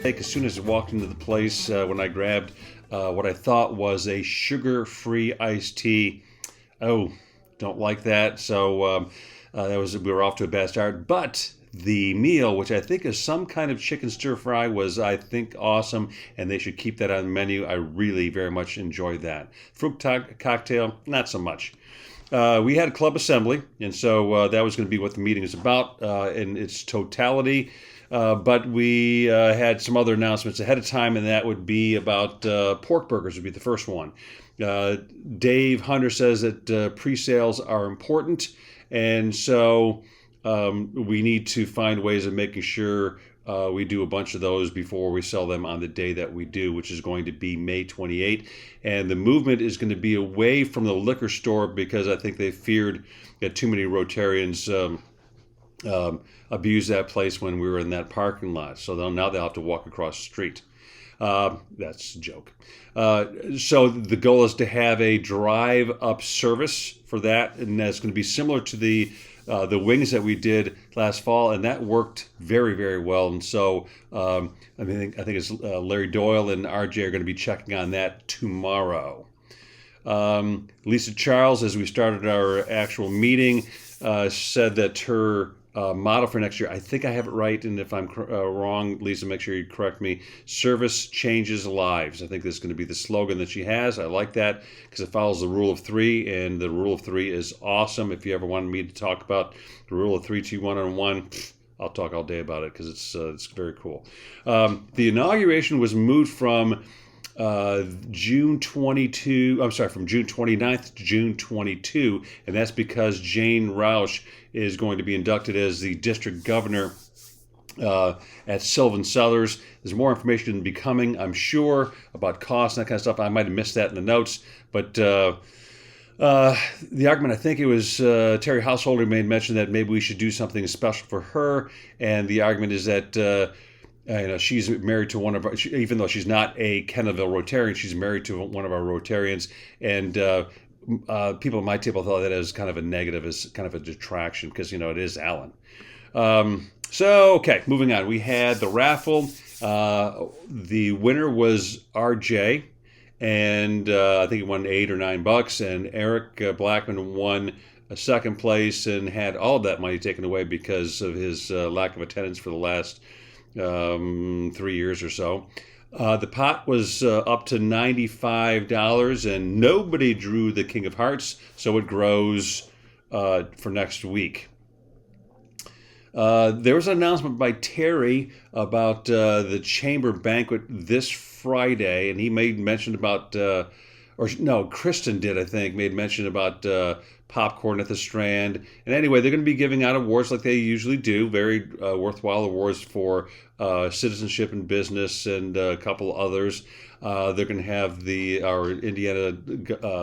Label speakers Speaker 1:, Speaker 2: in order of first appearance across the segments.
Speaker 1: As soon as I walked into the place, when I grabbed what I thought was a sugar-free iced tea, oh, don't like that. So we were off to a bad start. But the meal, which I think is some kind of chicken stir fry, was I think awesome, and they should keep that on the menu. I really very much enjoyed that. Fruit cocktail, not so much. We had a club assembly, and so that was going to be what the meeting is about in its totality. But we had some other announcements ahead of time, and that would be about pork burgers would be the first one. Dave Hunter says that pre-sales are important, and so we need to find ways of making sure we do a bunch of those before we sell them on the day that we do, which is going to be May 28th. And the movement is going to be away from the liquor store because I think they feared that too many Rotarians abused that place when we were in that parking lot. So now they'll have to walk across the street. That's a joke. So the goal is to have a drive-up service for that, and that's going to be similar to the wings that we did last fall, and that worked very, very well. And so I think it's Larry Doyle and RJ are going to be checking on that tomorrow. Lisa Charles, as we started our actual meeting, said that her motto for next year, I think I have it right, and if I'm wrong, Lisa, make sure you correct me. Service changes lives. I think this is going to be the slogan that she has. I like that because it follows the rule of three, and the rule of three is awesome. If you ever wanted me to talk about the rule of 3, 2, 1 on 1, I'll talk all day about it because it's very cool. The inauguration was moved from June 29th to June 22, and that's because Jane Roush is going to be inducted as the district governor at Sylvan Sellers. There's more information to be coming, I'm sure, about costs and that kind of stuff. I might have missed that in the notes, but the argument, I think it was Terry Householder made mention that maybe we should do something special for her, and the argument is that she's married to one of our, even though she's not a Kenneville Rotarian, she's married to one of our Rotarians, and people at my table thought that as kind of a negative, as kind of a detraction, because, it is Alan. Okay, moving on. We had the raffle. The winner was RJ, and I think he won $8 or $9, and Eric Blackman won a second place and had all of that money taken away because of his lack of attendance for the last 3 years or so. The pot was up to $95, and nobody drew the King of Hearts, so it grows for next week. There was an announcement by Terry about the chamber banquet this Friday, and he made mention about, Kristen did, I think, made mention about popcorn at the Strand. And anyway, they're going to be giving out awards like they usually do, very worthwhile awards for citizenship and business and a couple others. They're going to have our Indiana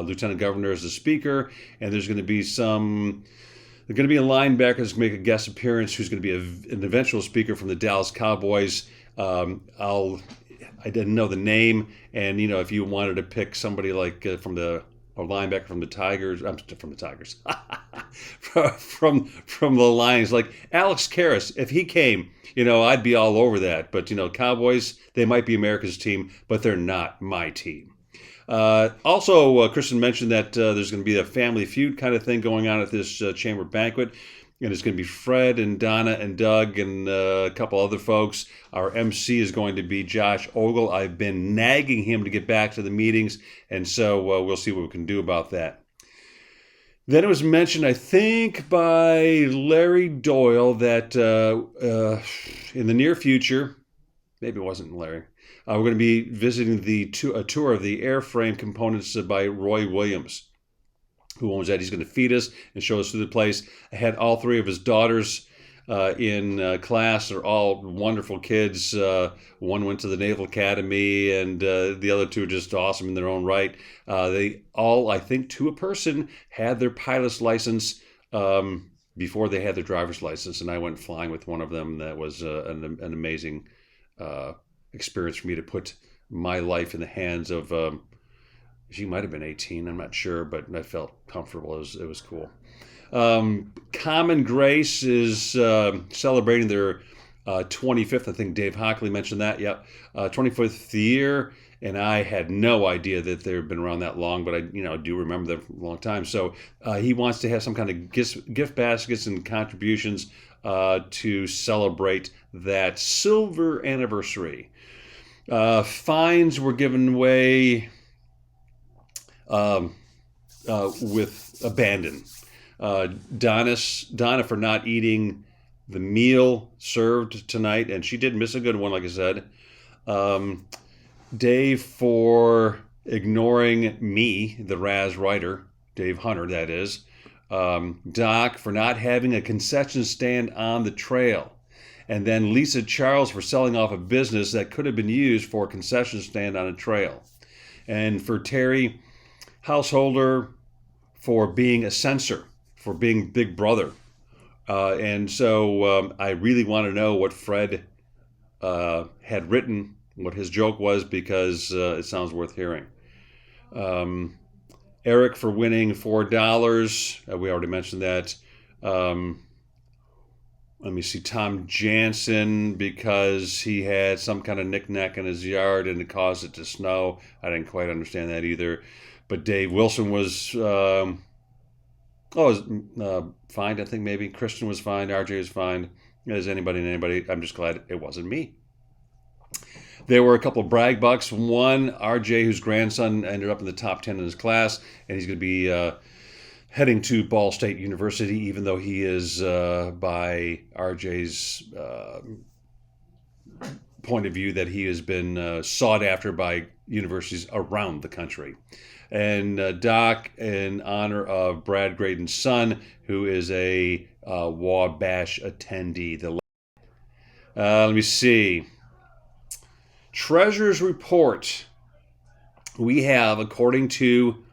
Speaker 1: Lieutenant Governor as the speaker, and there's going to be they're going to be a linebacker who's going to make a guest appearance, who's going to be an eventual speaker from the Dallas Cowboys. I didn't know the name, and if you wanted to pick somebody like a linebacker from the Tigers, from the Lions, like Alex Karras, if he came, I'd be all over that. But Cowboys, they might be America's team, but they're not my team. Also, Kristen mentioned that there's going to be a family feud kind of thing going on at this chamber banquet. And it's going to be Fred and Donna and Doug and a couple other folks. Our MC is going to be Josh Ogle. I've been nagging him to get back to the meetings, and so we'll see what we can do about that. Then it was mentioned, I think, by Larry Doyle that in the near future, maybe it wasn't Larry, we're going to be visiting a tour of the airframe components by Roy Williams, who owns that. He's going to feed us and show us through the place. I had all three of his daughters in class. They're all wonderful kids. One went to the Naval Academy, and the other two are just awesome in their own right. They all, I think, to a person, had their pilot's license before they had their driver's license, and I went flying with one of them. That was an amazing experience for me to put my life in the hands of she might have been 18, I'm not sure, but I felt comfortable. It was cool. Common Grace is celebrating their 25th. I think Dave Hockley mentioned that. Yep, 25th year, and I had no idea that they've been around that long, but I do remember them for a long time. So he wants to have some kind of gift baskets and contributions to celebrate that silver anniversary. Fines were given away with abandon. Donna for not eating the meal served tonight, and she did miss a good one, like I said. Dave for ignoring me, the Razz writer, Dave Hunter, that is. Doc for not having a concession stand on the trail. And then Lisa Charles for selling off a business that could have been used for a concession stand on a trail. And for Terry Householder for being a censor, for being Big Brother. And so I really want to know what Fred had written, what his joke was, because it sounds worth hearing. Eric for winning $4. We already mentioned that. Let me see. Tom Jansen because he had some kind of knickknack in his yard and it caused it to snow. I didn't quite understand that either. But Dave Wilson was fined, I think maybe. Christian was fined. RJ was fined. As anybody and anybody. I'm just glad it wasn't me. There were a couple of brag bucks. One, RJ, whose grandson ended up in the top 10 in his class, and he's going to be heading to Ball State University, even though he is, by RJ's point of view, that he has been sought after by universities around the country. And Doc, in honor of Brad Graydon's son, who is a Wabash attendee. Let me see. Treasurer's report. We have, according to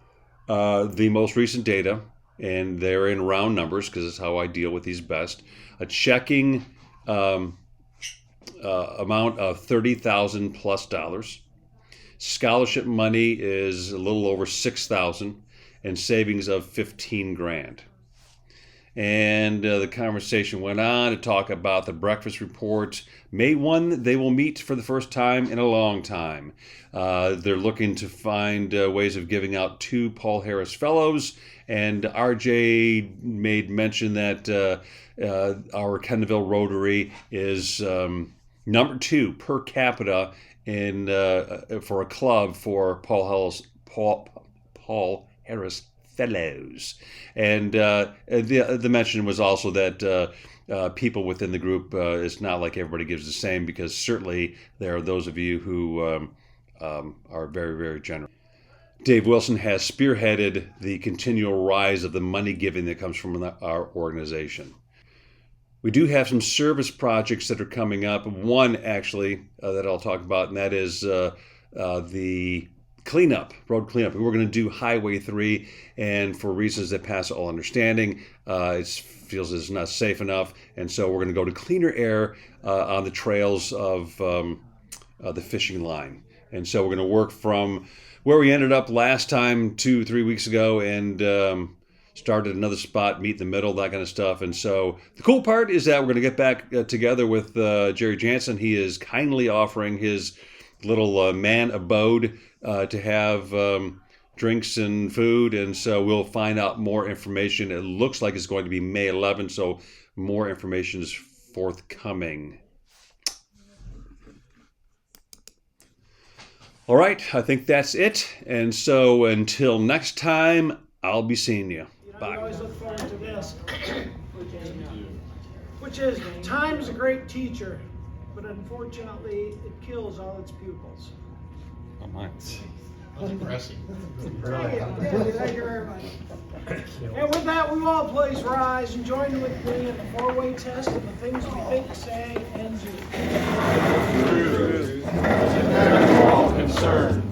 Speaker 1: the most recent data, and they're in round numbers because it's how I deal with these best, a checking amount of $30,000 plus. Scholarship money is a little over $6,000, and savings of $15,000. And the conversation went on to talk about the breakfast report. May 1, they will meet for the first time in a long time. They're looking to find ways of giving out 2 Paul Harris Fellows. And RJ made mention that our Kendallville Rotary is number 2 per capita in for a club for Paul Harris Fellows. And the mention was also that people within the group, it's not like everybody gives the same, because certainly there are those of you who are very, very generous. Dave Wilson has spearheaded the continual rise of the money giving that comes from our organization. We do have some service projects that are coming up. One, actually, that I'll talk about, and that is the cleanup, road cleanup. We're going to do Highway 3, and for reasons that pass all understanding, it feels it's not safe enough, and so we're going to go to cleaner air on the trails of the fishing line. And so we're going to work from where we ended up last time 2-3 weeks ago, and started another spot, meet in the middle, that kind of stuff. And so the cool part is that we're going to get back together with Jerry Jansen. He is kindly offering his little man abode to have drinks and food, and so we'll find out more information. It looks like it's going to be May 11th, so more information is forthcoming. All right, I think that's it. And so until next time, I'll be seeing you. Bye.
Speaker 2: I always look forward to this, which is time is a great teacher, but unfortunately, it kills all its pupils.
Speaker 1: Oh, my.
Speaker 3: That's impressive.
Speaker 2: Thank you very much. And with that, we all please rise and join with me in the 4-way test of the things we think, say, and do.
Speaker 3: Truth. All concerned.